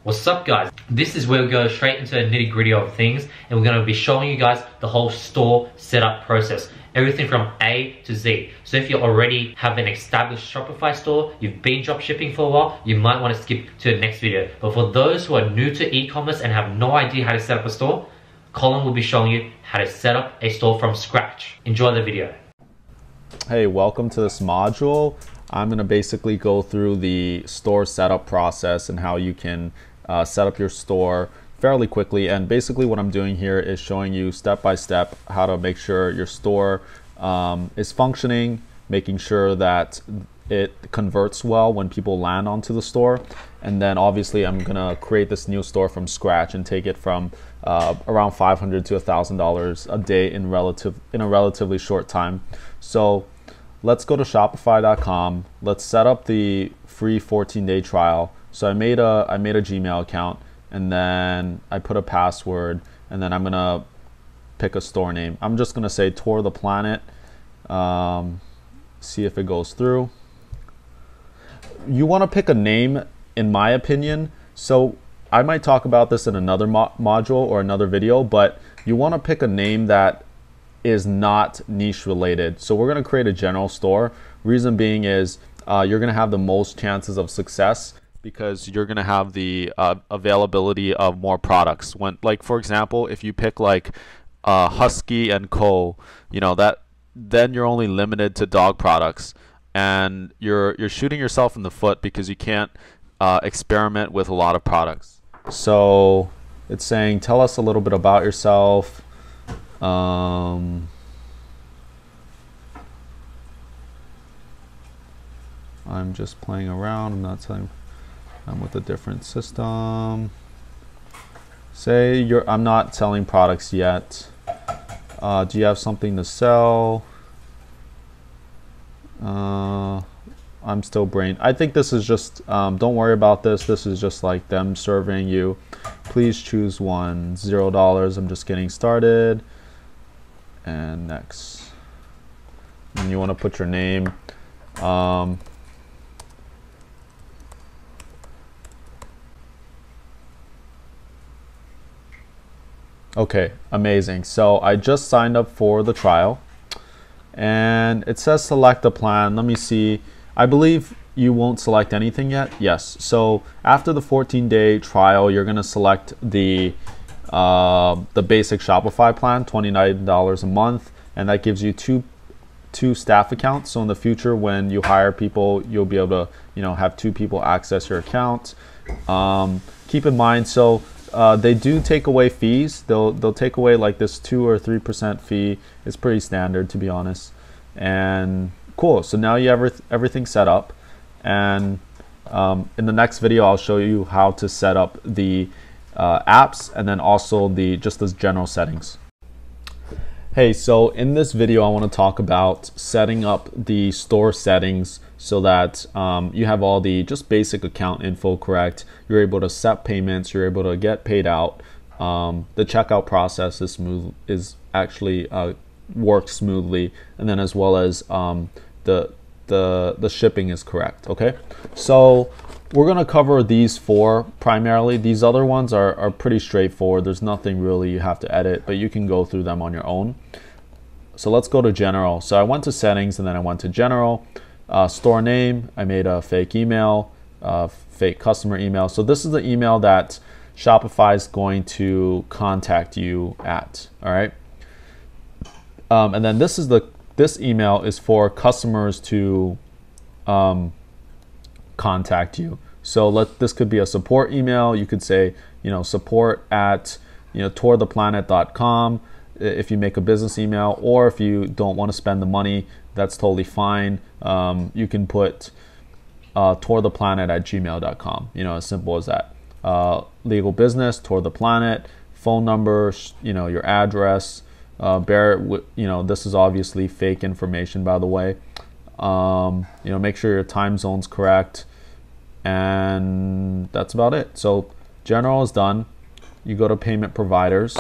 What's up guys? This is where we go straight into the nitty gritty of things, and we're going to be showing you guys the whole store setup process. Everything from A to Z. So if you already have an established Shopify store, you've been dropshipping for a while, you might want to skip to the next video. But for those who are new to e-commerce and have no idea how to set up a store, Colin will be showing you how to set up a store from scratch. Enjoy the video. Hey, welcome to this module. I'm going to basically go through the store setup process and how you can set up your store fairly quickly. And basically what I'm doing here is showing you step by step how to make sure your store is functioning, making sure that it converts well when people land onto the store. And then obviously I'm gonna create this new store from scratch and take it from around $500 to $1,000 a day in a relatively short time. So let's go to Shopify.com. Let's set up the free 14-day trial. So I made a Gmail account, and then I put a password, and then I'm gonna pick a store name. I'm just gonna say Tour the Planet. See if it goes through. You want to pick a name, in my opinion. So I might talk about this in another module or another video, but you want to pick a name that is not niche related. So we're going to create a general store. Reason being is you're going to have the most chances of success because you're going to have the availability of more products. When, like, for example, if you pick like Husky and Co, you know, then you're only limited to dog products, and you're shooting yourself in the foot because you can't experiment with a lot of products. So it's saying, tell us a little bit about yourself. I'm just playing around. I'm not telling. I'm with a different system. Say I'm not selling products yet. Do you have something to sell? I'm still I think this is just, don't worry about this. This is just like them surveying you. Please choose one. $0. I'm just getting started. And next. And you want to put your name. Okay, amazing. So I just signed up for the trial, and it says select a plan. Let me see. I believe you won't select anything yet. Yes. So after the 14-day trial, you're going to select the basic Shopify plan, $29 a month, and that gives you two staff accounts. So in the future, when you hire people, you'll be able to, have 2 people access your account. Keep in mind, so they do take away fees. They'll take away like this 2 or 3% fee. It's pretty standard, to be honest. And cool. So now you have everything set up. And in the next video, I'll show you how to set up the apps, and then also just the general settings. Hey, so in this video, I want to talk about setting up the store settings so that you have all the just basic account info correct. You're able to set payments. You're able to get paid out. The checkout process is actually works smoothly, and then as well as the shipping is correct. Okay, so we're gonna cover these 4 primarily. These other ones are pretty straightforward. There's nothing really you have to edit, but you can go through them on your own. So let's go to general. So I went to settings, and then I went to general. Store name, I made a fake email, fake customer email. So this is the email that Shopify is going to contact you at. All right. And then this email is for customers to contact you. So this could be a support email. You could say, support at, tourtheplanet.com if you make a business email, or if you don't want to spend the money, that's totally fine. You can put tourtheplanet@gmail.com, as simple as that. Legal business, Tour the Planet, phone number, your address. This is obviously fake information, by the way. Make sure your time zone's correct, and that's about it. So general is done. You go to payment providers.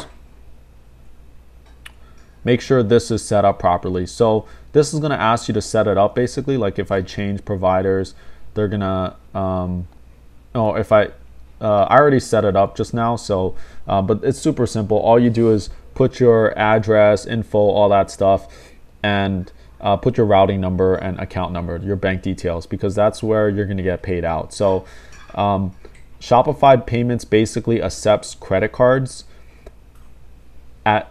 Make sure this is set up properly. So this is going to ask you to set it up basically. Like if I change providers, they're going to, if I I already set it up just now, so but it's super simple. All you do is put your address, info, all that stuff, and put your routing number and account number, your bank details, because that's where you're going to get paid out. So Shopify Payments basically accepts credit cards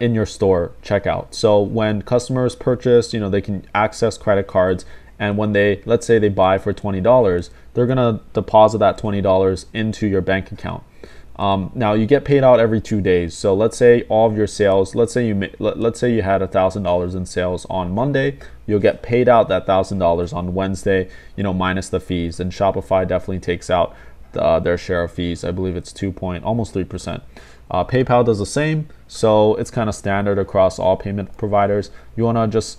in your store checkout. So when customers purchase, they can access credit cards, and when let's say they buy for $20, they're gonna deposit that $20 into your bank account. Now you get paid out every 2 days. So let's say all of your sales, let's say you had $1,000 in sales on Monday, you'll get paid out that $1,000 on Wednesday, minus the fees. And Shopify definitely takes out their share of fees. I believe it's almost 3%. PayPal does the same, so it's kind of standard across all payment providers. You want to just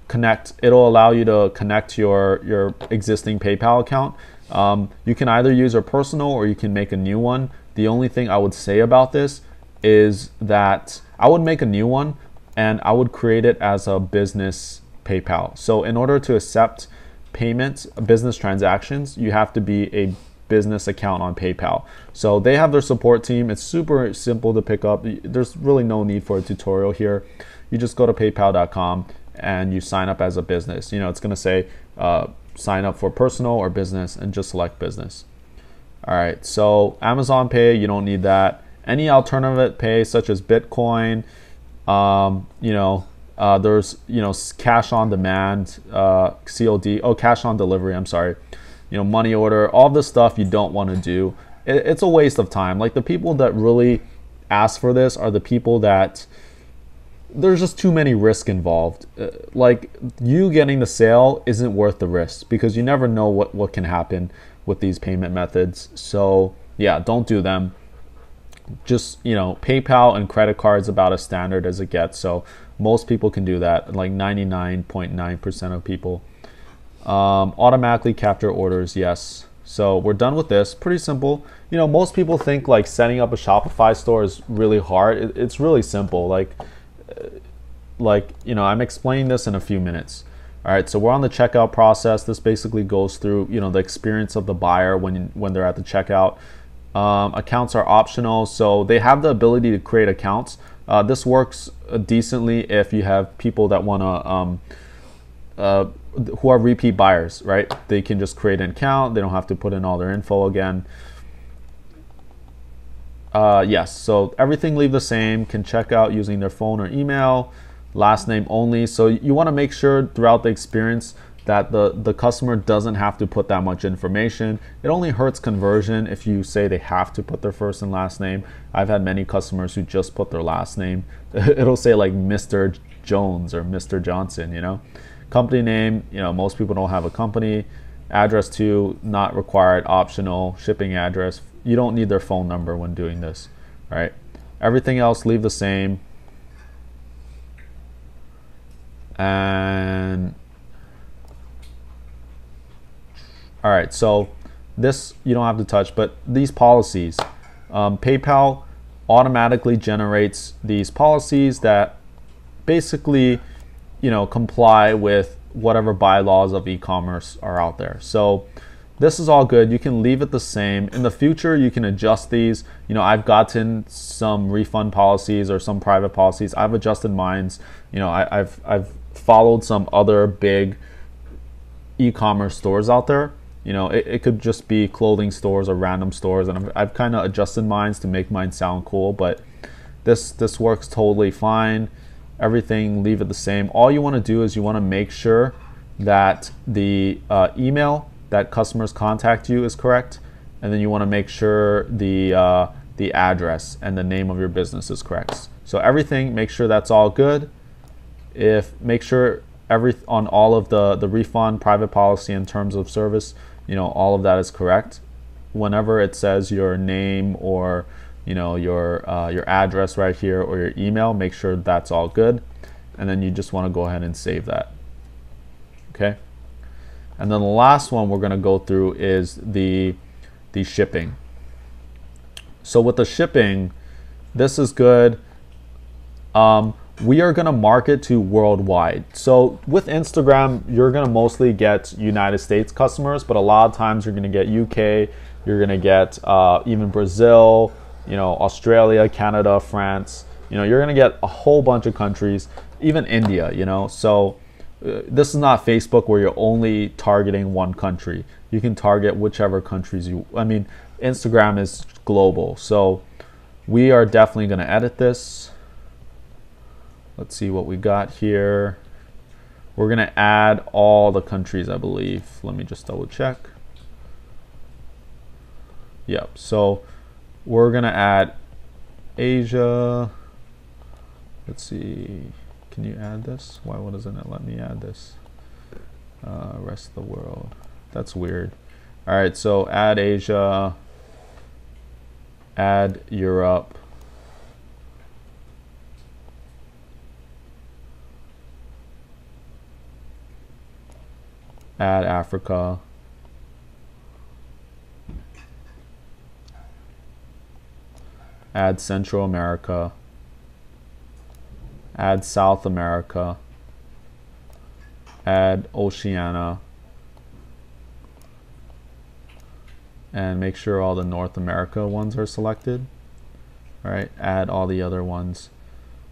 connect. It'll allow you to connect your existing PayPal account. You can either use your personal or you can make a new one. The only thing I would say about this is that I would make a new one and I would create it as a business PayPal. So in order to accept payments, business transactions, you have to be a business account on PayPal. So they have their support team. It's super simple to pick up. There's really no need for a tutorial here. You just go to paypal.com and you sign up as a business. It's going to say sign up for personal or business, and just select business. All right, so Amazon Pay, you don't need that. Any alternative pay such as Bitcoin, there's cash on demand, COD, cash on delivery, I'm sorry, money order, all this stuff you don't want to do. It's a waste of time. Like, the people that really ask for this are the people that there's just too many risks involved. Like, you getting the sale isn't worth the risk, because you never know what can happen with these payment methods. So yeah, don't do them. Just, PayPal and credit cards about as standard as it gets. So most people can do that, like 99.9% of people. Automatically capture orders, yes. So we're done with this. Pretty simple. Most people think like setting up a Shopify store is really hard. It's really simple. I'm explaining this in a few minutes. All right, so we're on the checkout process. This basically goes through, the experience of the buyer when they're at the checkout. Accounts are optional, so they have the ability to create accounts. This works decently if you have people that want to, who are repeat buyers, right? They can just create an account. They don't have to put in all their info again. Yes, so everything leave the same. Can check out using their phone or email. Last name only. So you want to make sure throughout the experience that the customer doesn't have to put that much information. It only hurts conversion if you say they have to put their first and last name. I've had many customers who just put their last name. It'll say like Mr. Jones or Mr. Johnson, Company name, most people don't have a company. Address to, not required, optional. Shipping address, you don't need their phone number when doing this. All right, everything else leave the same. And all right, so this you don't have to touch, but these policies, PayPal automatically generates these policies that basically, comply with whatever bylaws of e-commerce are out there. So this is all good. You can leave it the same. In the future, you can adjust these. I've gotten some refund policies or some private policies. I've adjusted mines. I've followed some other big e-commerce stores out there. It could just be clothing stores or random stores, and I've kind of adjusted mines to make mine sound cool, but this works totally fine. Everything, leave it the same. All you want to do is you want to make sure that the email that customers contact you is correct, and then you want to make sure the address and the name of your business is correct. So everything, make sure that's all good. Make sure on all of the refund, private policy, and terms of service, all of that is correct. Whenever it says your name or your address right here or your email, make sure that's all good, and then you just want to go ahead and save that. Okay, and then the last one we're going to go through is the shipping. So with the shipping, this is good. We are going to market to worldwide. So with Instagram, you're going to mostly get United States customers, but a lot of times you're going to get UK, You're gonna get even Brazil, you know, Australia, Canada, France. You know, you're gonna get a whole bunch of countries, even India. You know, so this is not Facebook where you're only targeting one country. You can target whichever countries you. I mean, Instagram is global, so we are definitely gonna edit this. Let's see what we got here. We're gonna add all the countries, I believe. Let me just double check. Yep, so we're gonna add Asia. Let's see, can you add this? Why doesn't it let me add this? Rest of the world, that's weird. All right, so add Asia, add Europe, add Africa, add Central America, add South America, add Oceania, and make sure all the North America ones are selected. All right, add all the other ones.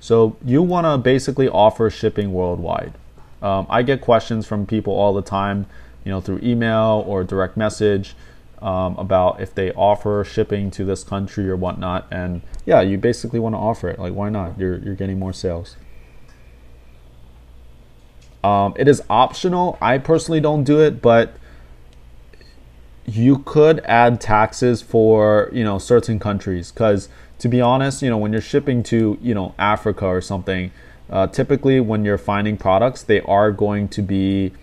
So you want to basically offer shipping worldwide. I get questions from people all the time, you know, through email or direct message about if they offer shipping to this country or whatnot. And yeah, you basically want to offer it. Like, why not? You're getting more sales. It is optional. I personally don't do it, but you could add taxes for, you know, certain countries, because to be honest, you know, when you're shipping to, you know, Africa or something, typically when you're finding products, they are going to be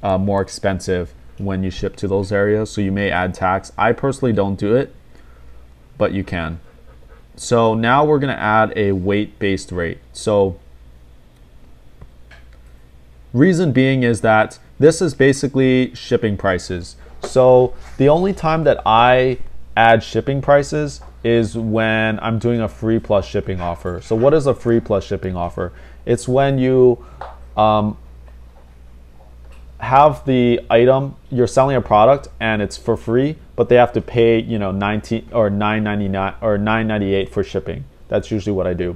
more expensive when you ship to those areas, so you may add tax. I personally don't do it, but you can. So now we're going to add a weight-based rate. So reason being is that this is basically shipping prices. So the only time that I add shipping prices is when I'm doing a free plus shipping offer. So what is a free plus shipping offer? It's when you have the item, you're selling a product and it's for free, but they have to pay, you know, $19 or $9.99 or $9.98 for shipping. That's usually what I do.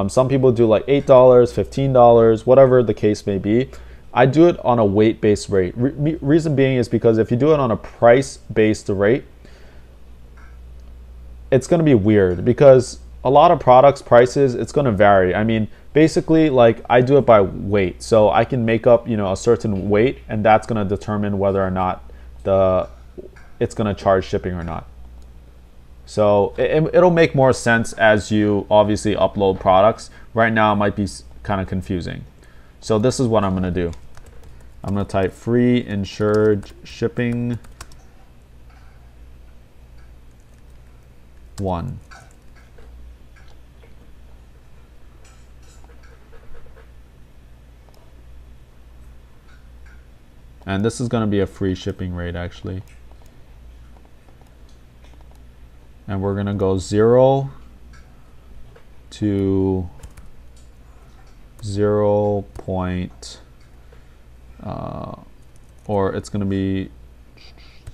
Some people do like $8, $15, whatever the case may be. I do it on a weight-based rate. Reason being is because if you do it on a price-based rate, it's going to be weird, because a lot of products prices, it's going to vary. I mean, basically, like, I do it by weight, so I can make up, you know, a certain weight, and that's going to determine whether or not it's going to charge shipping or not. So it'll make more sense as you obviously upload products. Right now it might be kind of confusing. So this is what I'm going to do. I'm going to type free insured shipping 1. And this is going to be a free shipping rate actually. And we're going to go 0 to 0. Or it's going to be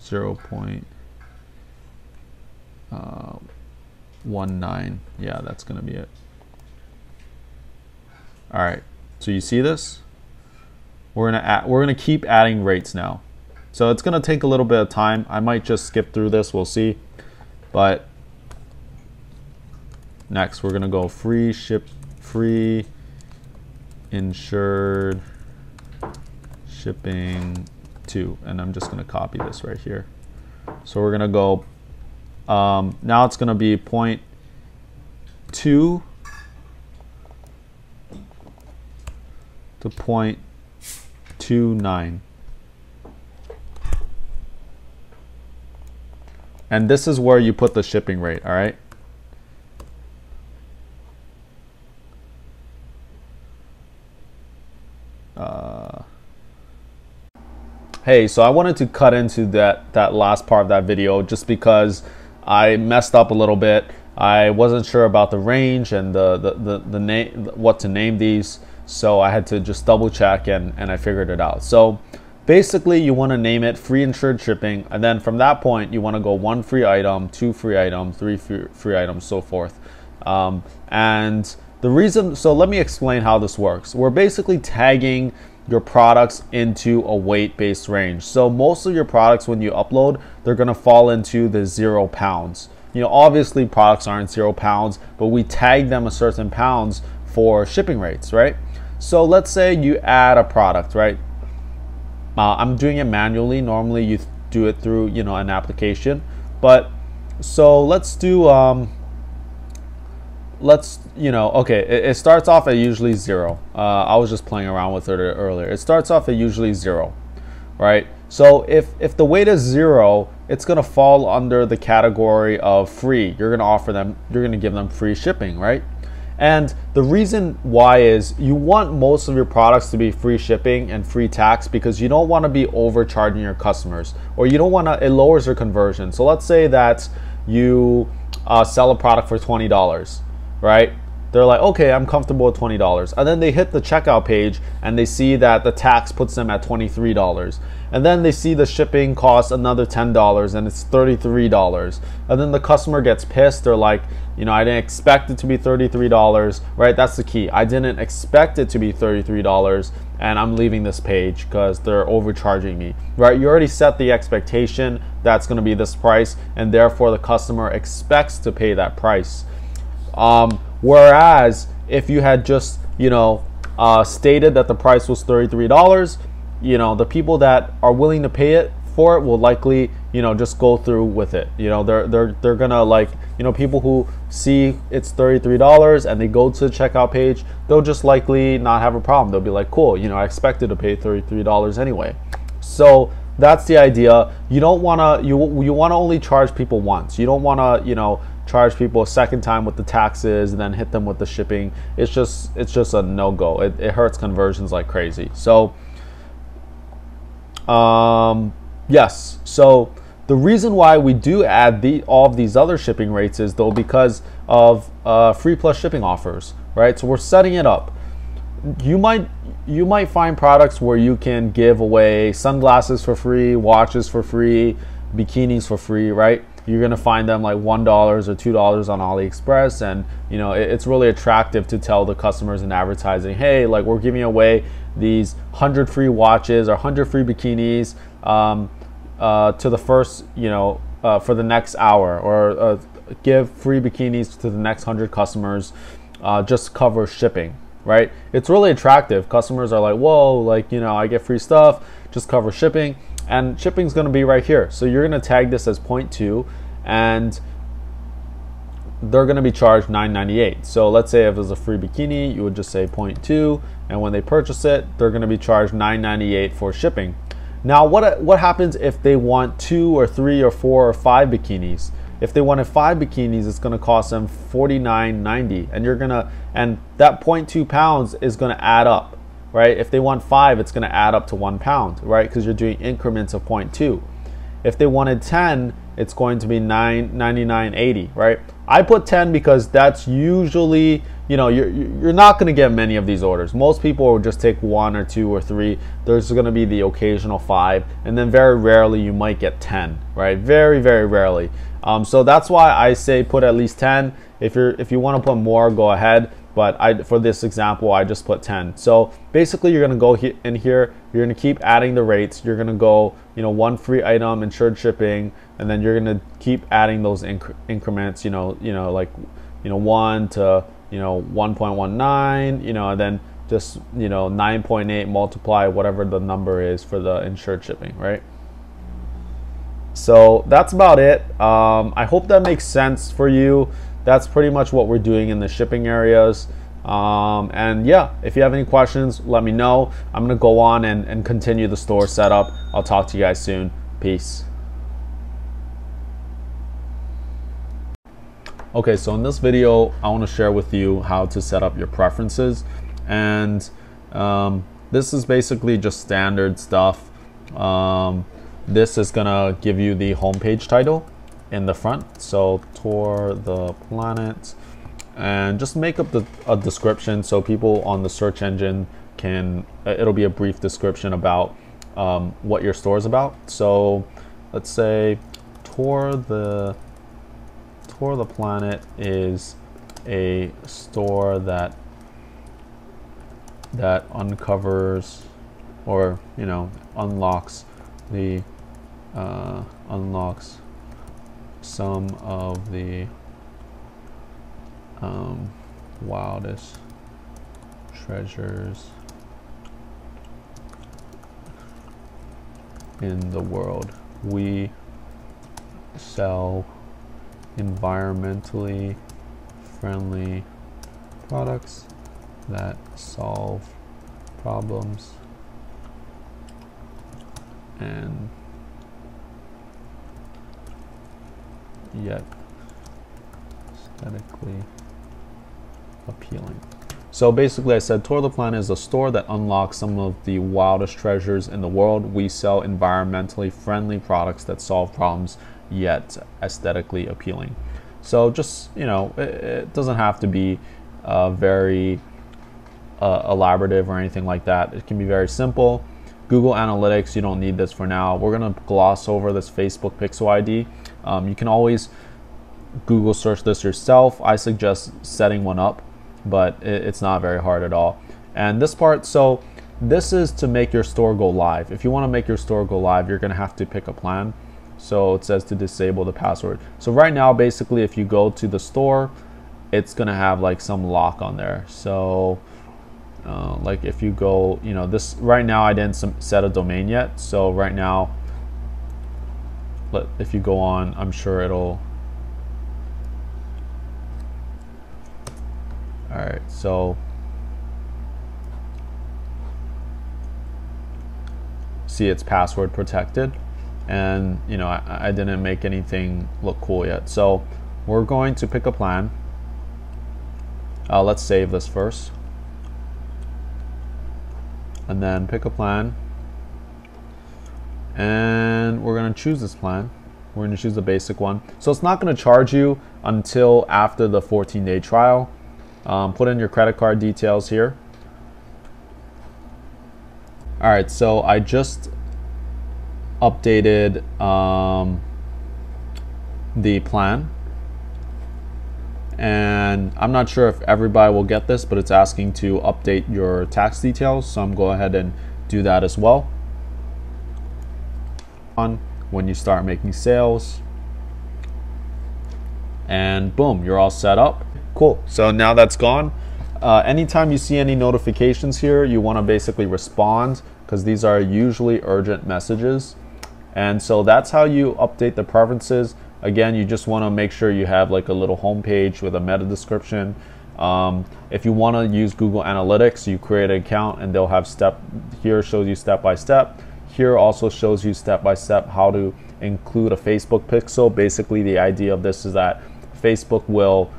0.19. Yeah, that's going to be it. All right. So you see this? We're going to keep adding rates now. So it's going to take a little bit of time. I might just skip through this. We'll see. But next, we're going to go free insured shipping 2, and I'm just going to copy this right here. So we're going to go now it's going to be 0.2 to 0.29, and this is where you put the shipping rate. All right. Hey, so I wanted to cut into that last part of that video just because I messed up a little bit. I wasn't sure about the range and the name, what to name these, so I had to just double check, and I figured it out. So basically you want to name it free insured shipping, and then from that point you want to go 1 free item, 2 free items, 3 free items, so forth. And the reason, so let me explain how this works. We're basically tagging your products into a weight-based range. So most of your products, when you upload, they're going to fall into the 0 pounds. You know, obviously products aren't 0 pounds, but we tag them a certain pounds for shipping rates, right? So let's say you add a product, right? I'm doing it manually. Normally you do it through, you know, an application, but so let's do okay, it starts off at usually 0. I was just playing around with it earlier. It starts off at usually 0, right? So if the weight is 0, it's gonna fall under the category of free. You're gonna give them free shipping, right? And the reason why is you want most of your products to be free shipping and free tax, because you don't want to be overcharging your customers, or you don't want to, it lowers your conversion. So let's say that you sell a product for $20, right? They're like, okay, I'm comfortable with $20. And then they hit the checkout page and they see that the tax puts them at $23. And then they see the shipping costs another $10 and it's $33. And then the customer gets pissed. They're like, you know, I didn't expect it to be $33, right? That's the key. I didn't expect it to be $33 and I'm leaving this page because they're overcharging me, right? You already set the expectation that's going to be this price, and therefore the customer expects to pay that price. Whereas if you had just, you know, stated that the price was $33, you know, the people that are willing to pay it for it will likely, you know, just go through with it. You know, they're gonna, like, you know, people who see it's $33 and they go to the checkout page, they'll just likely not have a problem. They'll be like, cool, you know, I expected to pay $33 anyway. So that's the idea. You don't wanna, you wanna only charge people once. You don't wanna, you know, charge people a second time with the taxes and then hit them with the shipping. It's just a no-go. It hurts conversions like crazy. So yes, so the reason why we do add all of these other shipping rates is though because of free plus shipping offers, right? So we're setting it up. You might find products where you can give away sunglasses for free, watches for free, bikinis for free, right? You're gonna find them like $1 or $2 on AliExpress, and you know, it's really attractive to tell the customers in advertising, hey, like, we're giving away these 100 free watches or 100 free bikinis to the first, you know, for the next hour, or give free bikinis to the next 100 customers, just cover shipping, right? It's really attractive. Customers are like, whoa, like, you know, I get free stuff, just cover shipping. And shipping's going to be right here. So you're going to tag this as 0.2, and they're going to be charged $9.98. So let's say if it was a free bikini, you would just say 0.2, and when they purchase it, they're going to be charged $9.98 for shipping. Now, what happens if they want 2 or 3 or 4 or 5 bikinis? If they wanted 5 bikinis, it's going to cost them $49.90, and that 0.2 pounds is going to add up. Right? If they want 5, it's going to add up to 1 pound, right? Because you're doing increments of 0.2. If they wanted 10, it's going to be $9.99.80, right? I put 10 because that's usually, you know, you're not going to get many of these orders. Most people will just take 1 or 2 or 3. There's going to be the occasional 5, and then very rarely you might get 10, right? Very, very rarely. So that's why I say put at least 10. If you want to put more, go ahead. But for this example, I just put 10. So basically, you're gonna go in here. You're gonna keep adding the rates. You're gonna go, you know, 1 free item, insured shipping, and then you're gonna keep adding those increments. You know, like, you know, 1 to, you know, 1.19. You know, and then just, you know, 9.8 multiply whatever the number is for the insured shipping, right? So that's about it. I hope that makes sense for you. That's pretty much what we're doing in the shipping areas. And yeah, if you have any questions, let me know. I'm gonna go on and continue the store setup. I'll talk to you guys soon. Peace. Okay, so in this video, I want to share with you how to set up your preferences. And this is basically just standard stuff. This is gonna give you the homepage title in the front, so Tour the Planet, and just make up a description so people on the search engine can, it'll be a brief description about what your store is about. So let's say Tour the Planet is a store that uncovers, or unlocks some of the wildest treasures in the world. We sell environmentally friendly products that solve problems and yet aesthetically appealing. So basically I said Tour the Planet is a store that unlocks some of the wildest treasures in the world. We sell environmentally friendly products that solve problems yet aesthetically appealing. So just, it doesn't have to be very elaborative or anything like that. It can be very simple. Google Analytics, you don't need this for now. We're going to gloss over this Facebook Pixel ID. You can always Google search this yourself. I suggest setting one up, but it's not very hard at all. And this part, so this is to make your store go live. If you want to make your store go live, you're going to have to pick a plan. So it says to disable the password. So right now, basically, if you go to the store, it's going to have like some lock on there. So like if you go, this right now I didn't set a domain yet. So right now, if you go on, I'm sure it'll. All right, so see it's password protected, and I didn't make anything look cool yet. So we're going to pick a plan. Let's save this first, and then pick a plan, and we're going to choose this plan. We're going to choose the basic one. So it's not going to charge you until after the 14-day trial. Put in your credit card details here. All right, so I just updated the plan, and I'm not sure if everybody will get this, but it's asking to update your tax details, so I'm going to go ahead and do that as well. When you start making sales, and boom, you're all set up. Cool. So now that's gone. Anytime you see any notifications here, you want to basically respond, because these are usually urgent messages. And so that's how you update the preferences. Again, you just want to make sure you have like a little home page with a meta description. If you want to use Google Analytics, you create an account and they'll have here shows you step by step. Here also shows you step by step how to include a Facebook pixel. Basically, the idea of this is that Facebook will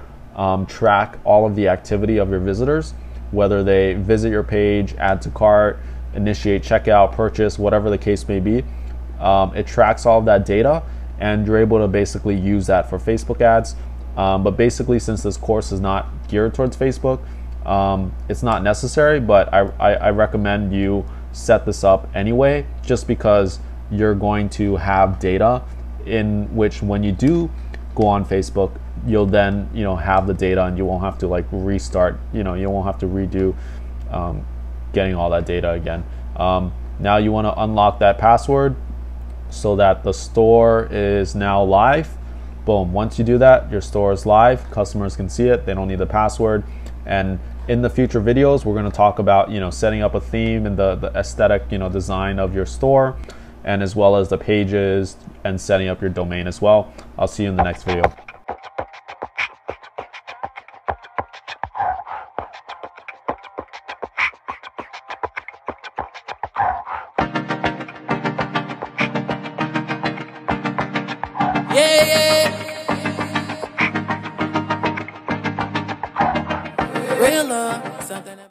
track all of the activity of your visitors, whether they visit your page, add to cart, initiate checkout, purchase, whatever the case may be. It tracks all of that data, and you're able to basically use that for Facebook ads. But basically, since this course is not geared towards Facebook, it's not necessary, but I recommend you set this up anyway, just because you're going to have data in which when you do go on Facebook, you'll then have the data, and you won't have to like restart, you won't have to redo getting all that data again. Now you want to unlock that password so that the store is now live. Boom, once you do that, your store is live. Customers can see it, they don't need the password. And in the future videos, we're going to talk about setting up a theme and the aesthetic design of your store, and as well as the pages and setting up your domain as well. I'll see you in the next video. Real love, something